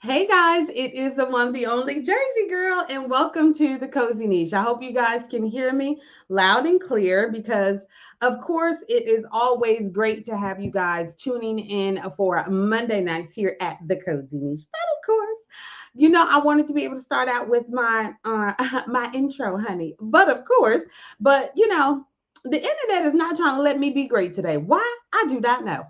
Hey guys, it is the one, the only Jersey girl, and welcome to the Cozy Niche. I hope you guys can hear me loud and clear because, of course, it is always great to have you guys tuning in for Monday nights here at the Cozy Niche. But of course, I wanted to be able to start out with my my intro, honey. But the internet is not trying to let me be great today. Why? I do not know.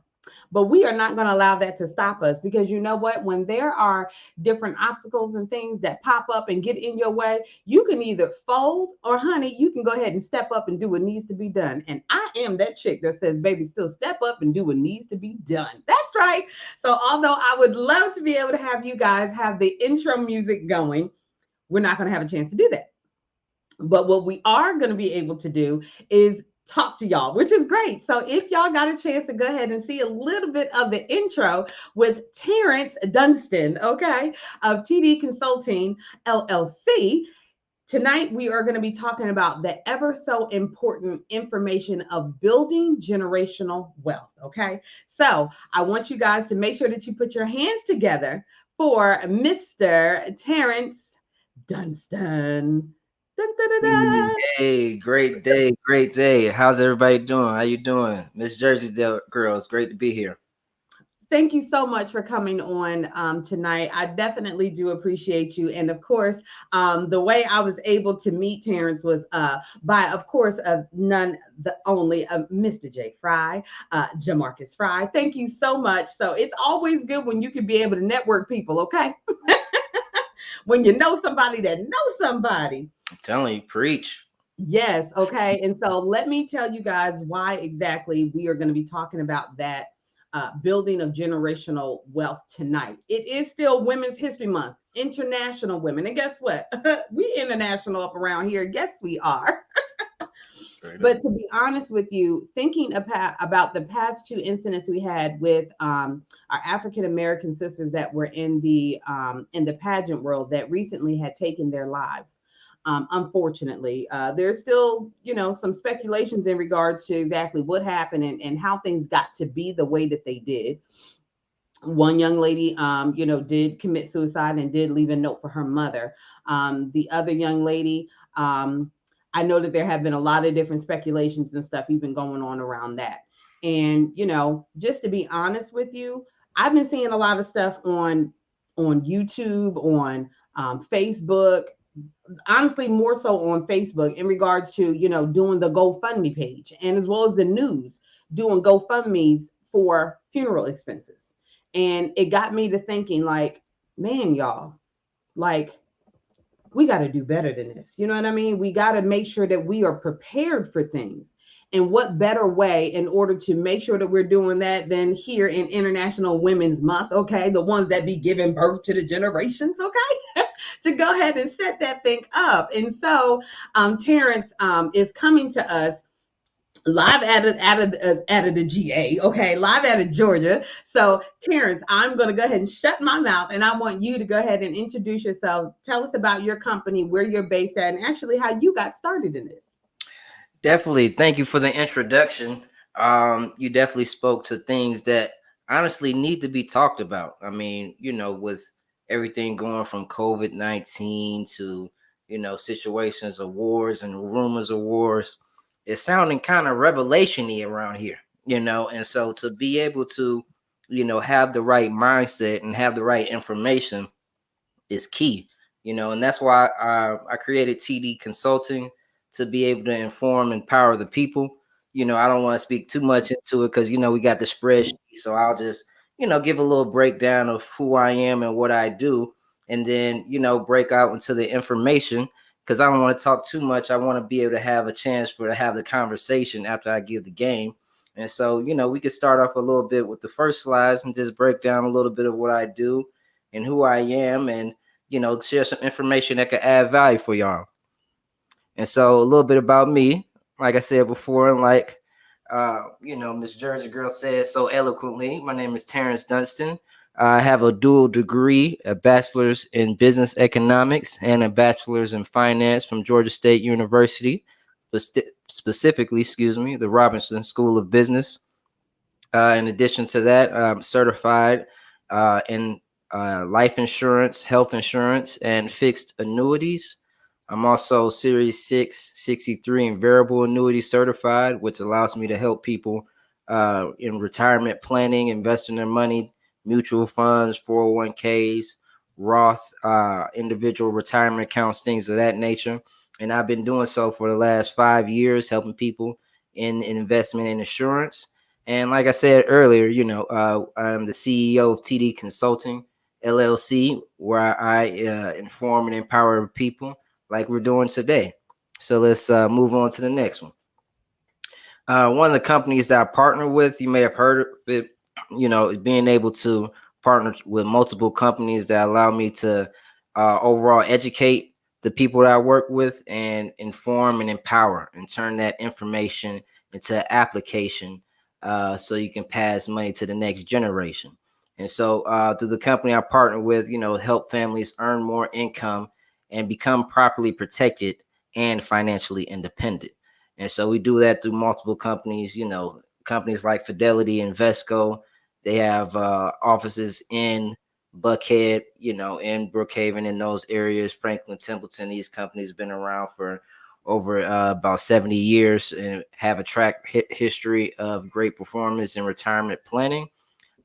But we are not going to allow that to stop us because you know what? When there are different obstacles and things that pop up and get in your way, you can either fold or, honey, you can go ahead and step up and do what needs to be done. And I am that chick that says, baby, still step up and do what needs to be done. That's right. So, although I would love to be able to have you guys have the intro music going, we're not going to have a chance to do that. But what we are going to be able to do is talk to y'all, which is great. So if y'all got a chance to go ahead and see a little bit of the intro with Terrence Dunston, okay, of TD Consulting LLC, tonight we are going to be talking about the ever so important information of building generational wealth, okay? So I want you guys to make sure that you put your hands together for Mr. Terrence Dunston. Dun, dun, dun, dun. Hey, great day, great day. How's everybody doing? How you doing? Miss Jersey girl, it's great to be here. Thank you so much for coming on tonight. I definitely do appreciate you. And of course, the way I was able to meet Terrence was by, of course, none the only Mr. J. Fry, Jamarcus Fry. Thank you so much. So it's always good when you can be able to network people, okay? When you know somebody that knows somebody. I'm telling you, preach. Yes, okay. And so let me tell you guys why exactly we are going to be talking about that building of generational wealth tonight. It is still Women's History Month, International Women. And guess what? We international up around here. Yes, we are. Straight up. But to be honest with you, thinking about the past two incidents we had with our African American sisters that were in the pageant world that recently had taken their lives. Unfortunately, there's still, some speculations in regards to exactly what happened and how things got to be the way that they did. One young lady, did commit suicide and did leave a note for her mother. The other young lady, I know that there have been a lot of different speculations and stuff even going on around that. And just to be honest with you, I've been seeing a lot of stuff on YouTube, on Facebook, honestly more so on Facebook in regards to doing the GoFundMe page and as well as the news doing GoFundMe's for funeral expenses. And it got me to thinking like, man, y'all, like we got to do better than this. You know what I mean? We got to make sure that we are prepared for things. And what better way in order to make sure that we're doing that than here in International Women's Month, okay? The ones that be giving birth to the generations, okay? To go ahead and set that thing up. And so Terrence is coming to us live out of the GA, okay, live out of Georgia. So, Terrence, I'm going to go ahead and shut my mouth, and I want you to go ahead and introduce yourself. Tell us about your company, where you're based at, and actually how you got started in this. Definitely. Thank you for the introduction. You definitely spoke to things that honestly need to be talked about. I mean, with everything going from COVID-19 to, situations of wars and rumors of wars, it's sounding kind of revelation-y around here, and so to be able to, have the right mindset and have the right information is key, and that's why I created TD Consulting to be able to inform and empower the people. I don't want to speak too much into it because we got the spreadsheet, so I'll just give a little breakdown of who I am and what I do, and then break out into the information because I don't want to talk too much. I want to be able to have a chance to have the conversation after I give the game. And so, we could start off a little bit with the first slides and just break down a little bit of what I do and who I am, and share some information that could add value for y'all. And so a little bit about me, like I said before, and like Miss Jersey Girl said so eloquently, my name is Terrence Dunston. I have a dual degree, a bachelor's in business economics and a bachelor's in finance from Georgia State University, specifically, the Robinson School of Business. In addition to that, I'm certified in life insurance, health insurance, and fixed annuities. I'm also Series 6, 63, and variable annuity certified, which allows me to help people in retirement planning, investing their money, mutual funds, 401ks, Roth, individual retirement accounts, things of that nature. And I've been doing so for the last 5 years, helping people in investment and insurance. And like I said earlier, I'm the CEO of TD Consulting LLC, where I inform and empower people like we're doing today. So let's move on to the next one. One of the companies that I partner with, you may have heard of it, being able to partner with multiple companies that allow me to overall educate the people that I work with and inform and empower and turn that information into application so you can pass money to the next generation. And so through the company I partner with, help families earn more income and become properly protected and financially independent. And so we do that through multiple companies, companies like Fidelity and Vesco. They have offices in Buckhead, in Brookhaven, in those areas, Franklin Templeton. These companies have been around for over about 70 years and have a track history of great performance in retirement planning.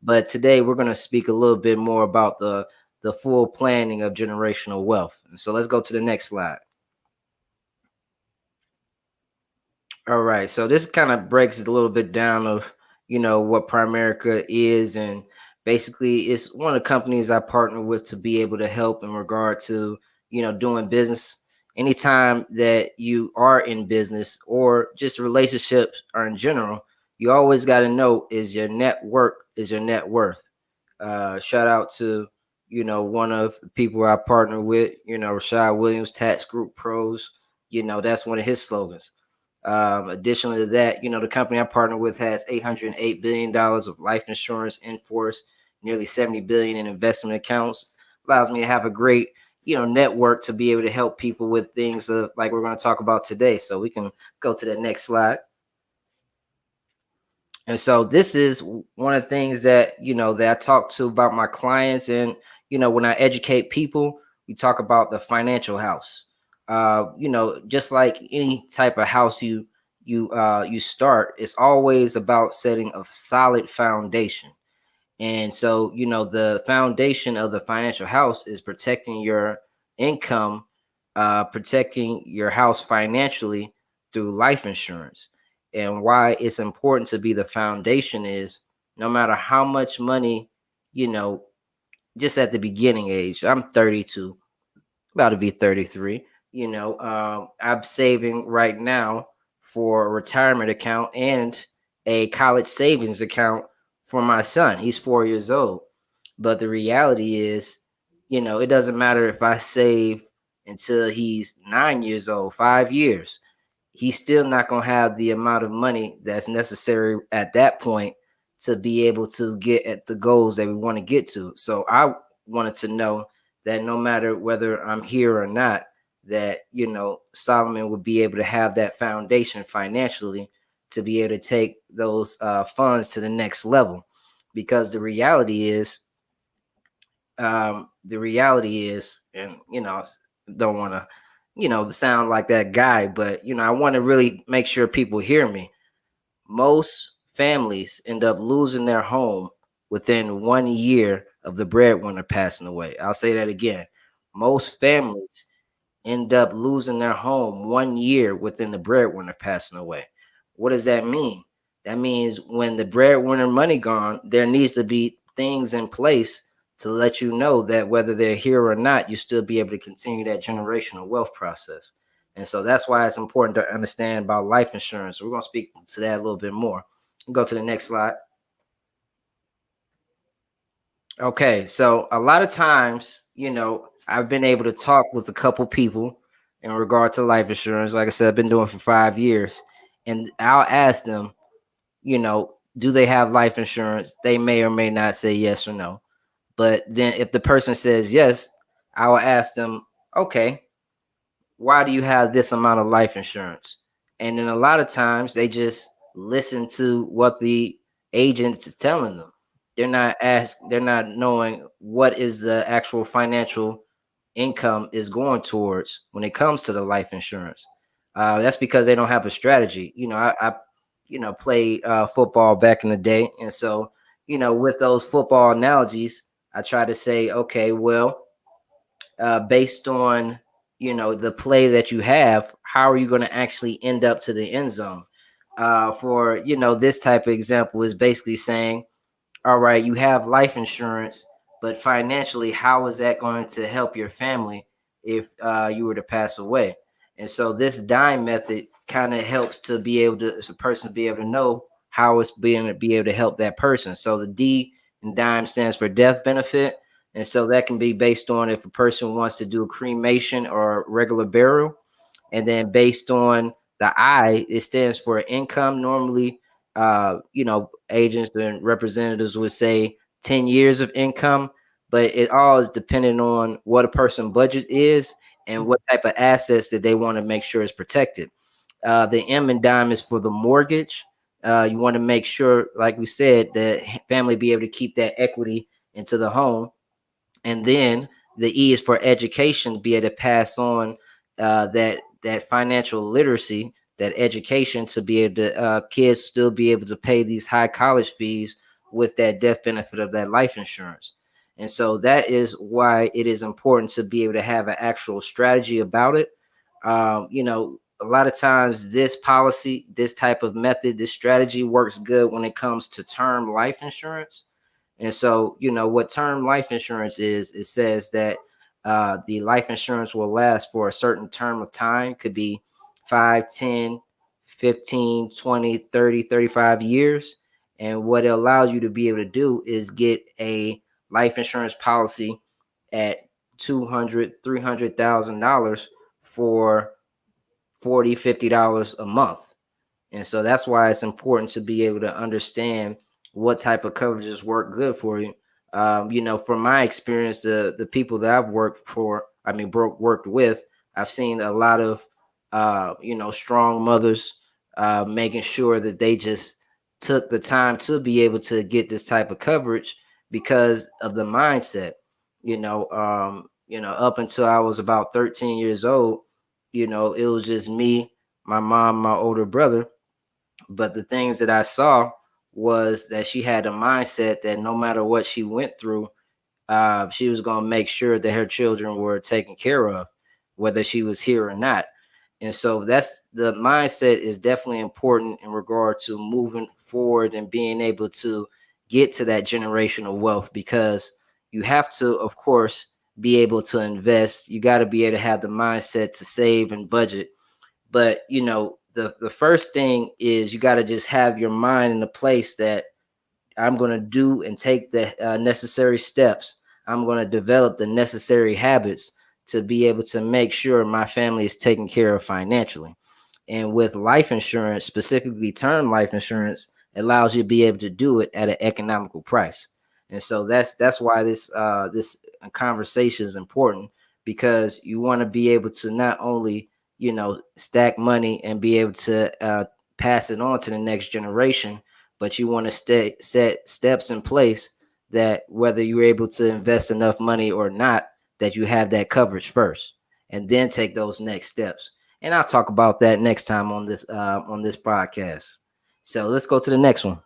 But today we're going to speak a little bit more about the full planning of generational wealth. And so let's go to the next slide. All right, so this kind of breaks it a little bit down of what Primerica is, and basically it's one of the companies I partner with to be able to help in regard to doing business. Anytime that you are in business or just relationships or in general, you always got to know is your network is your net worth. Shout out to one of the people I partner with, Rashad Williams, Tax Group Pros. That's one of his slogans. Additionally to that, the company I partner with has $808 billion of life insurance in force, nearly 70 billion in investment accounts. Allows me to have a great, network to be able to help people with things like we're going to talk about today. So we can go to the next slide. And so this is one of the things that that I talk to about my clients, and when I educate people, we talk about the financial house. Just like any type of house you start, it's always about setting a solid foundation. And so, the foundation of the financial house is protecting your income, protecting your house financially through life insurance. And why it's important to be the foundation is no matter how much money, you know, just at the beginning age, I'm 32, about to be 33. I'm saving right now for a retirement account and a college savings account for my son. He's 4 years old. But the reality is, it doesn't matter if I save until he's 9 years old, 5 years. He's still not going to have the amount of money that's necessary at that point to be able to get at the goals that we want to get to. So I wanted to know that no matter whether I'm here or not, that Solomon would be able to have that foundation financially to be able to take those funds to the next level. Because the reality is, and don't want to sound like that guy, but I want to really make sure people hear me. Most families end up losing their home within 1 year of the breadwinner passing away. I'll say that again. Most families end up losing their home 1 year within the breadwinner passing away. What does that mean? That means when the breadwinner money gone, there needs to be things in place to let you know that whether they're here or not, you still be able to continue that generational wealth process. And so that's why it's important to understand about life insurance. So we're going to speak to that a little bit more. We'll go to the next slide. Okay, so a lot of times, I've been able to talk with a couple people in regard to life insurance. Like I said, I've been doing it for 5 years, and I'll ask them, do they have life insurance? They may or may not say yes or no. But then if the person says yes, I will ask them, okay, why do you have this amount of life insurance? And then a lot of times they just listen to what the agent is telling them. they're not knowing what is the actual financial income is going towards when it comes to the life insurance. That's because they don't have a strategy. I played football back in the day, and so with those football analogies, I try to say, okay, well, based on the play that you have, how are you going to actually end up to the end zone? For this type of example is basically saying, all right, you have life insurance, but financially, how is that going to help your family if you were to pass away? And so this dime method kind of helps to be able to, as a person, be able to know how it's being to be able to help that person. So the D in dime stands for death benefit. And so that can be based on if a person wants to do a cremation or regular burial. And then based on the I, it stands for income. Normally, agents and representatives would say 10 years of income, but it all is dependent on what a person budget is and what type of assets that they want to make sure is protected. The M and dime is for the mortgage. You want to make sure, like we said, that family be able to keep that equity into the home. And then the E is for education, to be able to pass on that financial literacy, that education, to be able to kids still be able to pay these high college fees with that death benefit of that life insurance. And so that is why it is important to be able to have an actual strategy about it. A lot of times this policy, this type of method, this strategy works good when it comes to term life insurance. And so, what term life insurance is, it says that the life insurance will last for a certain term of time, could be 5, 10, 15, 20, 30, 35 years. And what it allows you to be able to do is get a life insurance policy at 200, $300,000 for 40, $50 a month. And so that's why it's important to be able to understand what type of coverages work good for you. From my experience, the people that I've worked for, worked with, I've seen a lot of, strong mothers making sure that they just took the time to be able to get this type of coverage because of the mindset. Up until I was about 13 years old, it was just me, my mom, my older brother, but the things that I saw was that she had a mindset that no matter what she went through, she was going to make sure that her children were taken care of, whether she was here or not. And so that's the mindset is definitely important in regard to moving forward and being able to get to that generational wealth, because you have to, of course, be able to invest. You got to be able to have the mindset to save and budget. But the first thing is you got to just have your mind in a place that I'm going to do and take the necessary steps. I'm going to develop the necessary habits to be able to make sure my family is taken care of financially. And with life insurance, specifically term life insurance, allows you to be able to do it at an economical price. And so that's why this conversation is important, because you want to be able to not only stack money and be able to pass it on to the next generation, but you want to set steps in place that whether you're able to invest enough money or not, that you have that coverage first, and then take those next steps. And I'll talk about that next time on this podcast. So let's go to the next one.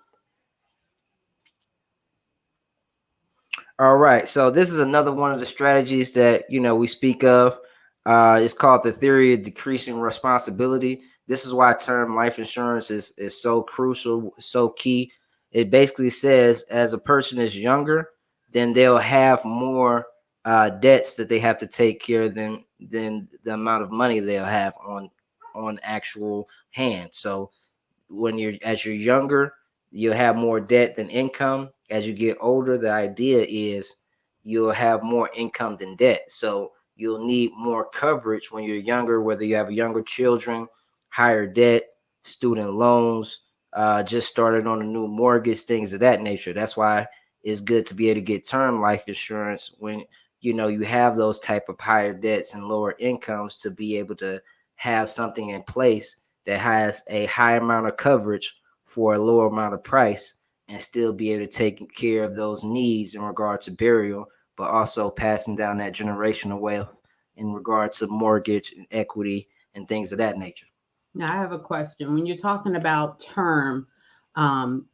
All right. So this is another one of the strategies that we speak of. It's called the theory of decreasing responsibility. This is why term life insurance is so crucial, so key. It basically says as a person is younger, then they'll have more debts that they have to take care of than the amount of money they'll have on actual hand. So when you're younger, you'll have more debt than income. As you get older, the idea is you'll have more income than debt. So you'll need more coverage when you're younger, whether you have younger children, higher debt, student loans, just started on a new mortgage, things of that nature. That's why it's good to be able to get term life insurance when you have those type of higher debts and lower incomes, to be able to have something in place that has a high amount of coverage for a lower amount of price, and still be able to take care of those needs in regard to burial, but also passing down that generational wealth in regard to mortgage and equity and things of that nature. Now, I have a question. When you're talking about term, um,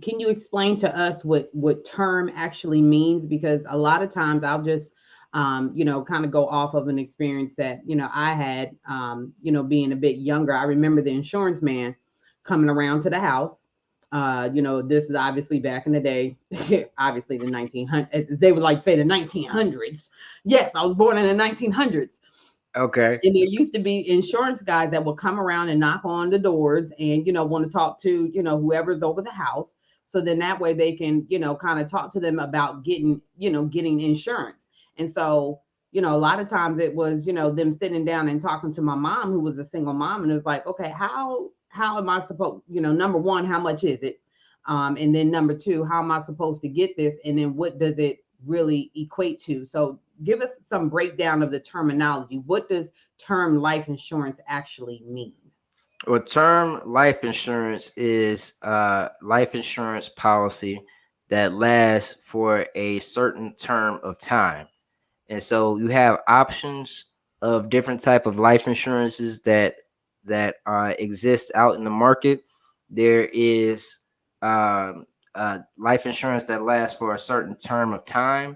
can you explain to us what term actually means? Because a lot of times I'll just, kind of go off of an experience that I had, being a bit younger. I remember the insurance man coming around to the house. This is obviously back in the day, obviously the 1900s. They would like say the 1900s. Yes, I was born in the 1900s. Okay. And there used to be insurance guys that will come around and knock on the doors and want to talk to whoever's over the house, so then that way they can kind of talk to them about getting insurance. And so a lot of times it was them sitting down and talking to my mom, who was a single mom, and it was like, okay, how am I supposed, number one, how much is it, and then number two, how am I supposed to get this, and then what does it really equate to? So give us some breakdown of the terminology. What does term life insurance actually mean? Well, term life insurance is life insurance policy that lasts for a certain term of time. And so you have options of different type of life insurances that exist out in the market. There is life insurance that lasts for a certain term of time,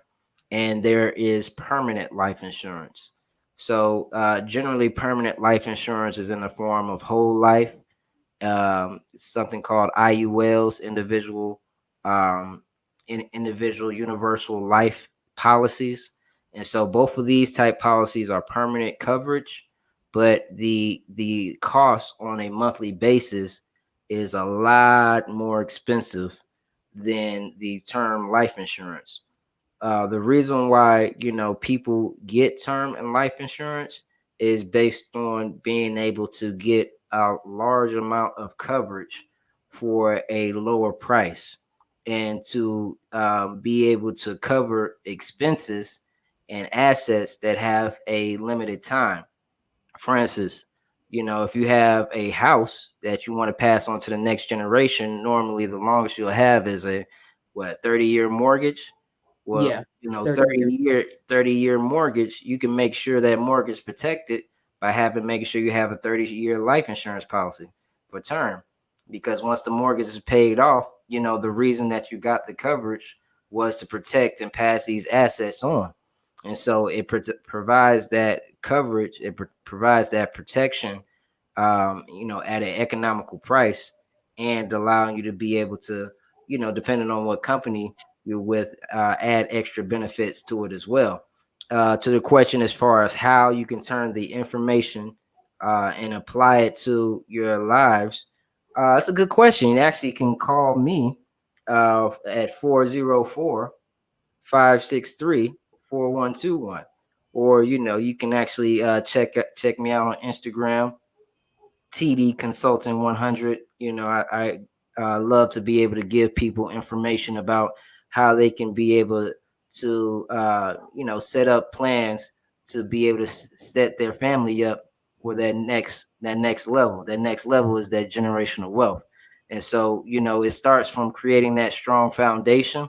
and there is permanent life insurance. So generally, permanent life insurance is in the form of whole life, something called IULs, individual universal life policies. And so both of these type policies are permanent coverage, but the cost on a monthly basis is a lot more expensive than the term life insurance. The reason why people get term and life insurance is based on being able to get a large amount of coverage for a lower price, and to be able to cover expenses and assets that have a limited time. For instance, if you have a house that you want to pass on to the next generation, normally the longest you'll have is a 30-year mortgage. Well, Yeah, 30 30 years. year 30-year mortgage, you can make sure that mortgage is protected by making sure you have a 30-year life insurance policy for term. Because once the mortgage is paid off, the reason that you got the coverage was to protect and pass these assets on. And so it provides that coverage, provides that protection, at an economical price, and allowing you to be able to, depending on what company you're with, add extra benefits to it as well. To the question as far as how you can turn the information and apply it to your lives, that's a good question. You actually can call me at 404-563-4121, or you can actually check me out on Instagram, TD Consulting 100. I love to be able to give people information about how they can be able to set up plans to be able to set their family up for that next level. That next level is that generational wealth. And so it starts from creating that strong foundation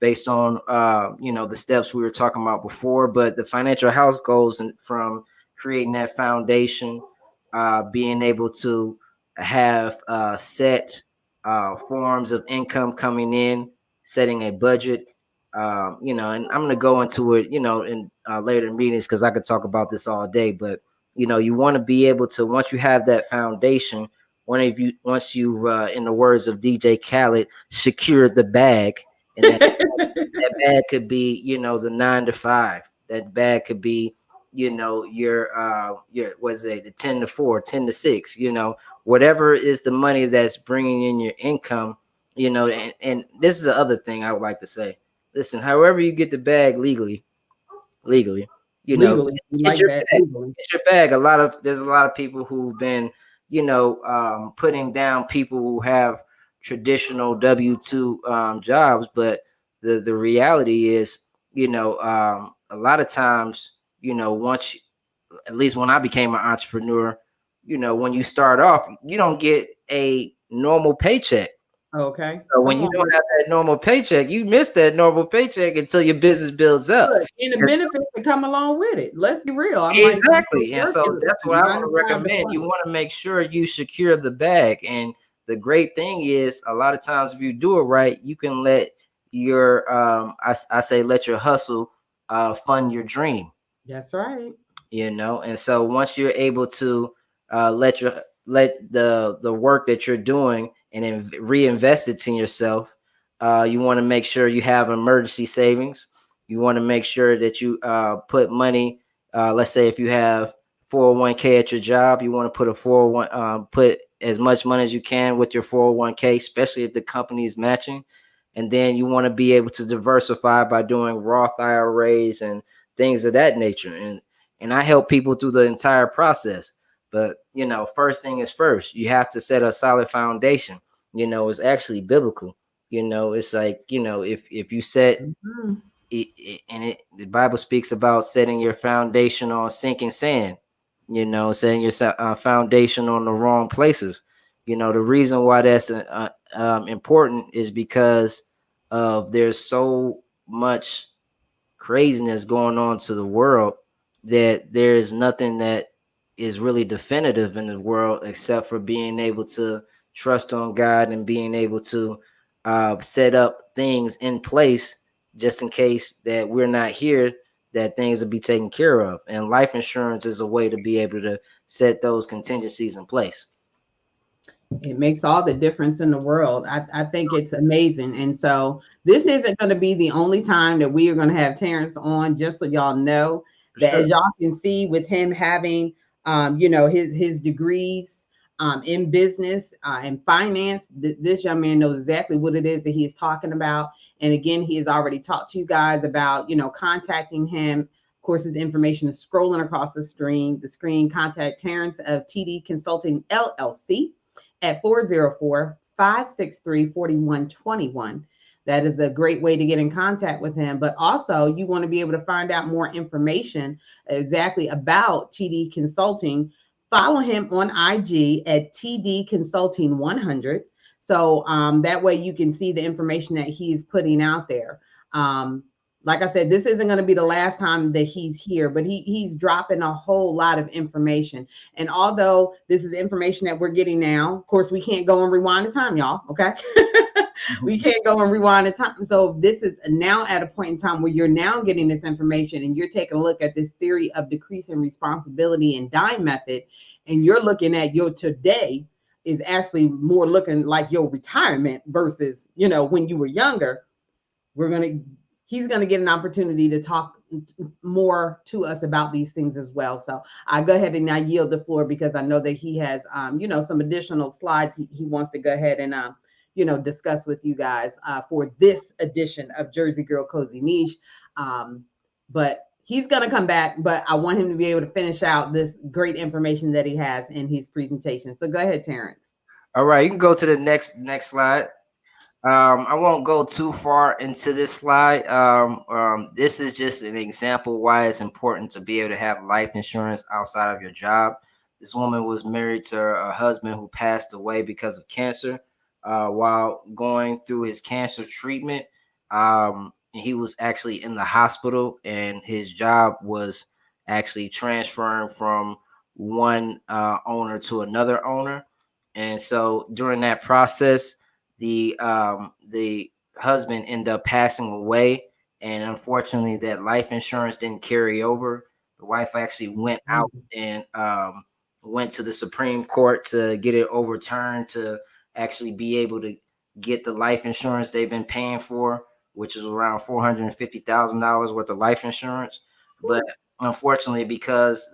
based on the steps we were talking about before. But the financial house goes from creating that foundation, being able to have set forms of income coming in, setting a budget. And I'm going to go into it, in later meetings, because I could talk about this all day. But you want to be able to, once you have that foundation, once you, in the words of DJ Khaled, secure the bag, and that bag could be, the 9 to 5. That bag could be, your what's it, the 10 to 4, 10 to 6. Whatever is the money that's bringing in your income. And this is the other thing I would like to say. Listen, however you get the bag legally, Legally, we get like your that bag. legally. Get your bag. There's a lot of people who've been, putting down people who have traditional W-2 jobs, but the reality is, a lot of times, once, at least when I became an entrepreneur, when you start off, you don't get a normal paycheck. Okay. So when Come you on don't with have that normal paycheck, you miss that normal paycheck until your business builds it. up. Look, and the benefits that come along with it. Let's be real. I'm like, Exactly. And so working that's what I nine want to to five to recommend. You one. want to make sure you secure the bag. And the great thing is a lot of times if you do it right, you can let your I say let your hustle fund your dream, That's right. you know. And so once you're able to let the work that you're doing and then reinvest it in yourself, you want to make sure you have emergency savings. You want to make sure that you put money, let's say if you have 401k at your job, you want to put a 401 put as much money as you can with your 401k, especially if the company is matching. And then you want to be able to diversify by doing Roth IRAs and things of that nature. And I help people through the entire process. But you know, first thing is first. You have to set a solid foundation. You know, it's actually biblical. You know, it's like, you know, if you set Mhm. the Bible speaks about setting your foundation on sinking sand. You know, setting your foundation on the wrong places. You know, the reason why that's important is because of there's so much craziness going on to the world that there is nothing that is really definitive in the world except for being able to trust on God and being able to set up things in place just in case that we're not here, that things will be taken care of. And life insurance is a way to be able to set those contingencies in place. It makes all the difference in the world. I think it's amazing. And so this isn't going to be the only time that we are going to have Terrence on, just so y'all know For that sure. as y'all can see with him having his degrees in business and finance, this young man knows exactly what it is that he is talking about. And again, he has already talked to you guys about, contacting him. Of course, his information is scrolling across the screen. Contact Terrence of TD Consulting LLC at 404-563-4121. That is a great way to get in contact with him. But also, you want to be able to find out more information exactly about TD Consulting. Follow him on IG at TD Consulting 100. So that way you can see the information that he's putting out there. Um, like I said, this isn't going to be the last time that he's here, but he's dropping a whole lot of information. And although this is information that we're getting now, of course, we can't go and rewind the time, y'all. Okay. We can't go and rewind the time. So this is now at a point in time where you're now getting this information and you're taking a look at this theory of decreasing responsibility and dime method. And you're looking at your today is actually more looking like your retirement versus, when you were younger. We're going to He's going to get an opportunity to talk more to us about these things as well. So I go ahead and I yield the floor because I know that he has some additional slides he wants to go ahead and discuss with you guys for this edition of Jersey Girl Cozy Niche. But he's going to come back, but I want him to be able to finish out this great information that he has in his presentation. So go ahead, Terrence. All right, you can go to the next slide. I won't go too far into this slide. This is just an example why it's important to be able to have life insurance outside of your job. This woman was married to her husband who passed away because of cancer. While going through his cancer treatment, he was actually in the hospital, and his job was actually transferring from one owner to another owner. And so during that process, the husband ended up passing away, and unfortunately that life insurance didn't carry over. The wife actually went out and went to the Supreme Court to get it overturned to actually be able to get the life insurance they've been paying for, which is around $450,000 worth of life insurance. But unfortunately, because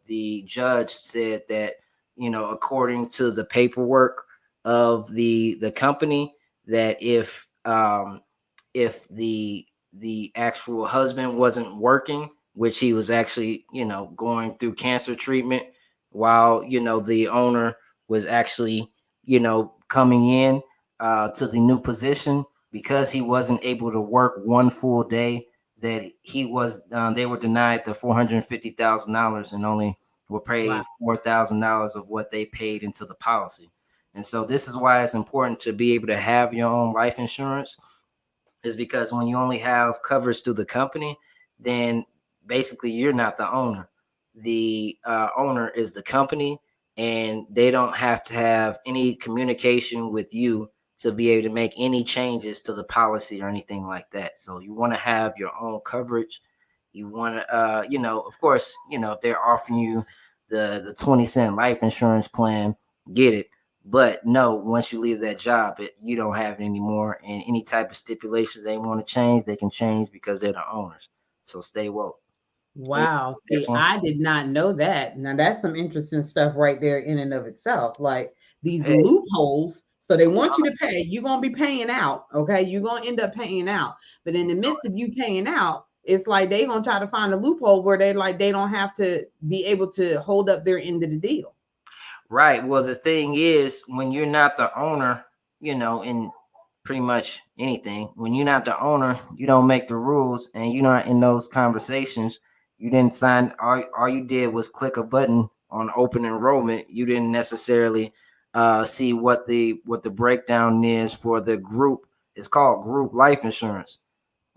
the judge said that, according to the paperwork of the company, that if the actual husband wasn't working, which he was actually, going through cancer treatment, while the owner was actually, coming in to the new position, because he wasn't able to work one full day, that they were denied the $450,000 and only were Wow. paid $4,000 of what they paid into the policy. And so this is why it's important to be able to have your own life insurance, is because when you only have coverage through the company, then basically you're not the owner. The owner is the company, and they don't have to have any communication with you to be able to make any changes to the policy or anything like that. So you want to have your own coverage. You want to, of course, if they're offering you the 20-cent life insurance plan, get it. But no, once you leave that job, you don't have it anymore. And any type of stipulations they want to change, they can change because they're the owners. So stay woke. Wow. Next See, one. I did not know that. Now that's some interesting stuff right there in and of itself. Like these Hey, loopholes. So they want you to pay. You're gonna be paying out. Okay. You're gonna end up paying out. But in the midst of you paying out, it's like they gonna try to find a loophole where they don't have to be able to hold up their end of the deal. right. Well, the thing is, when you're not the owner, in pretty much anything, when you're not the owner, you don't make the rules, and you're not in those conversations. You didn't sign. All you did was click a button on open enrollment. You didn't necessarily see what the breakdown is for the group. It's called group life insurance.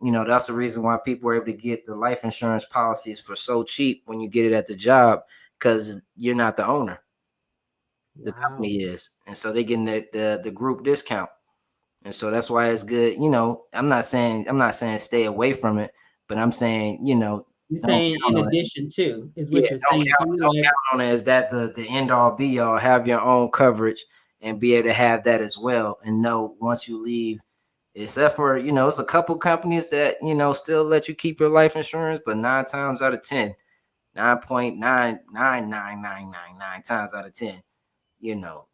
That's the reason why people are able to get the life insurance policies for so cheap when you get it at the job, because you're not the owner, the Wow. company is, and so they're getting the group discount. And so that's why it's good. I'm not saying stay away from it, but I'm saying, You're don't saying count in on it. addition to is Yeah, what you're saying. So you're don't like, count on it as that the end all be all. Have your own coverage and be able to have that as well. And know once you leave, except for, it's a couple companies that, still let you keep your life insurance, but 9 times out of 10, 9.99999 times out of 10, you know,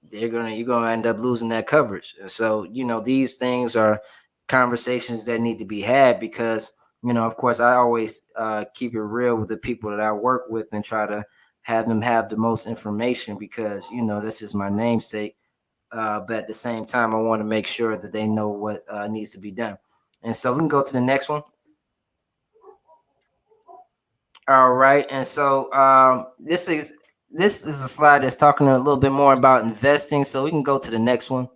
you're gonna end up losing that coverage. And so, these things are conversations that need to be had, because, of course, I always keep it real with the people that I work with and try to have them have the most information, because, that's just my namesake. But at the same time, I want to make sure that they know what needs to be done. And so we can go to the next one. All right, and so this is a slide that's talking a little bit more about investing. So we can go to the next one.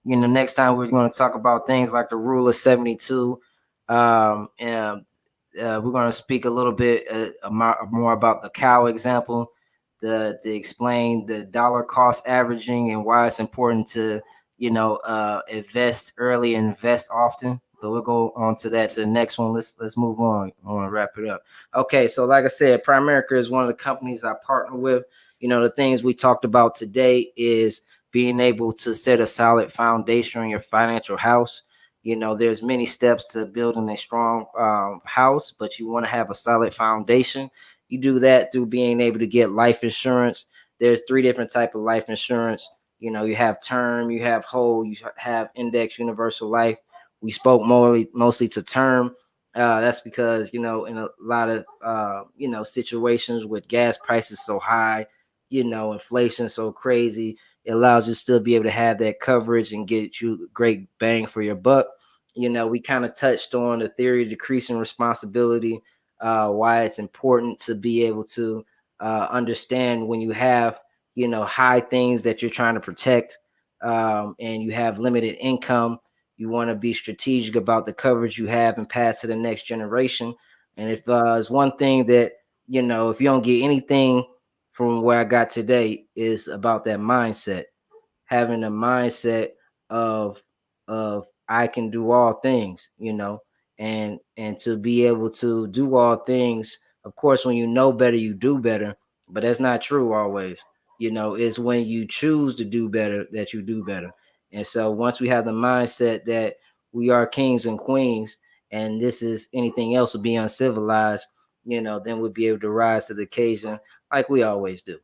Next time we're going to talk about things like the rule of 72, and we're going to speak a little bit more about the cow example, to explain the dollar cost averaging and why it's important to invest early and invest often. But we'll go on to that to the next one. Let's move on. I want to wrap it up. Okay, so like I said, Primerica is one of the companies I partner with. The things we talked about today is being able to set a solid foundation in your financial house. There's many steps to building a strong house, but you want to have a solid foundation. You do that through being able to get life insurance. There's three different type of life insurance. You have term, you have whole, you have index universal life. We spoke mostly to term. That's because in a lot of situations with gas prices so high, inflation so crazy, it allows you to still be able to have that coverage and get you great bang for your buck. We kind of touched on the theory of decreasing responsibility, why it's important to be able to understand when you have high things that you're trying to protect, and you have limited income. You want to be strategic about the coverage you have and pass to the next generation. And if it's one thing that, if you don't get anything from where I got today, is about that mindset. Having a mindset of I can do all things, and to be able to do all things. Of course, when you know better, you do better, but that's not true always. It's when you choose to do better that you do better. And so once we have the mindset that we are kings and queens, and this is anything else would be uncivilized, then we'll be able to rise to the occasion like we always do.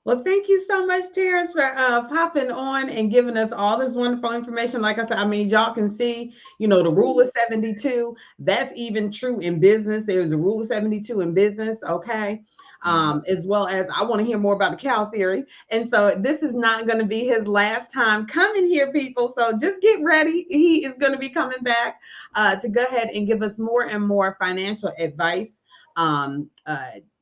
well, thank you so much, Terrence, for popping on and giving us all this wonderful information. Like I said, I mean, y'all can see, the rule of 72. That's even true in business. There's a rule of 72 in business, okay? As well as I want to hear more about the cow theory. And so this is not going to be his last time coming here, people. So just get ready. He is going to be coming back to go ahead and give us more and more financial advice.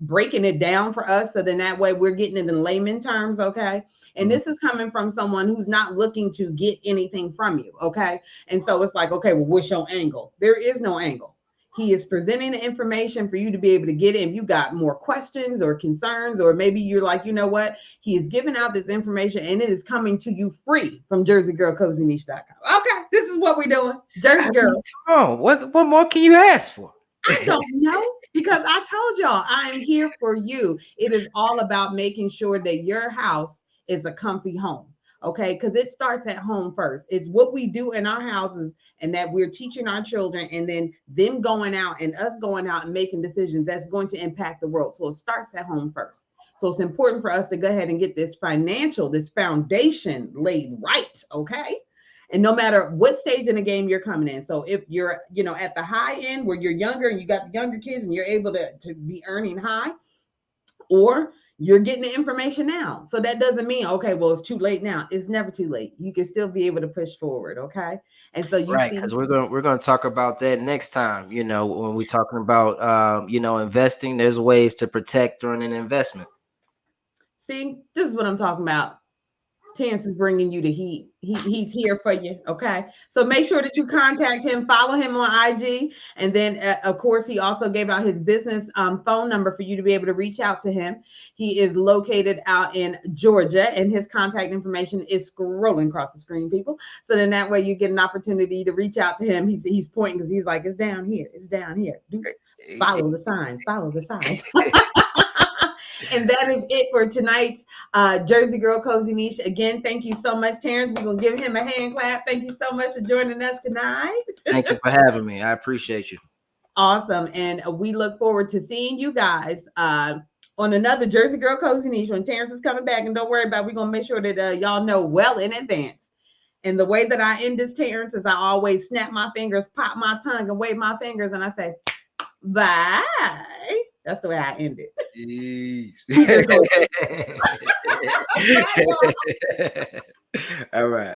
breaking it down for us, so then that way we're getting it in layman terms, okay? And this is coming from someone who's not looking to get anything from you, okay? And so it's like, okay, well, what's your angle? There is no angle. He is presenting the information for you to be able to get it. If you got more questions or concerns, or maybe you're like, you know what? He is giving out this information and it is coming to you free from JerseyGirlCozyNiche.com. Okay, this is what we're doing. Jersey Girl. Come on, what more can you ask for? I don't know, because I told y'all I am here for you. It is all about making sure that your house is a comfy home. Okay, because it starts at home first. It's what we do in our houses, and that we're teaching our children, and then them going out and us going out and making decisions that's going to impact the world. So it starts at home first. So it's important for us to go ahead and get this foundation laid right. Okay. And no matter what stage in the game you're coming in. So if you're, at the high end where you're younger and you got the younger kids and you're able to be earning high, or you're getting the information now. So that doesn't mean, okay, well, it's too late now. It's never too late. You can still be able to push forward. Okay. And so right, because we're gonna talk about that next time. When we're talking about investing, there's ways to protect during an investment. See, this is what I'm talking about. Terrence is bringing you the heat. He's here for you. Okay. So make sure that you contact him, follow him on IG. And then, of course, he also gave out his business phone number for you to be able to reach out to him. He is located out in Georgia, and his contact information is scrolling across the screen, people. So then that way you get an opportunity to reach out to him. He's pointing because he's like, it's down here. It's down here. Follow the signs. Follow the signs. And that is it for tonight's Jersey Girl Cozy Niche. Again, thank you so much, Terrence. We're going to give him a hand clap. Thank you so much for joining us tonight. Thank you for having me. I appreciate you. Awesome. And we look forward to seeing you guys on another Jersey Girl Cozy Niche when Terrence is coming back. And don't worry about it. We're going to make sure that y'all know well in advance. And the way that I end this, Terrence, is I always snap my fingers, pop my tongue, and wave my fingers. And I say, bye. That's the way I end it. All right.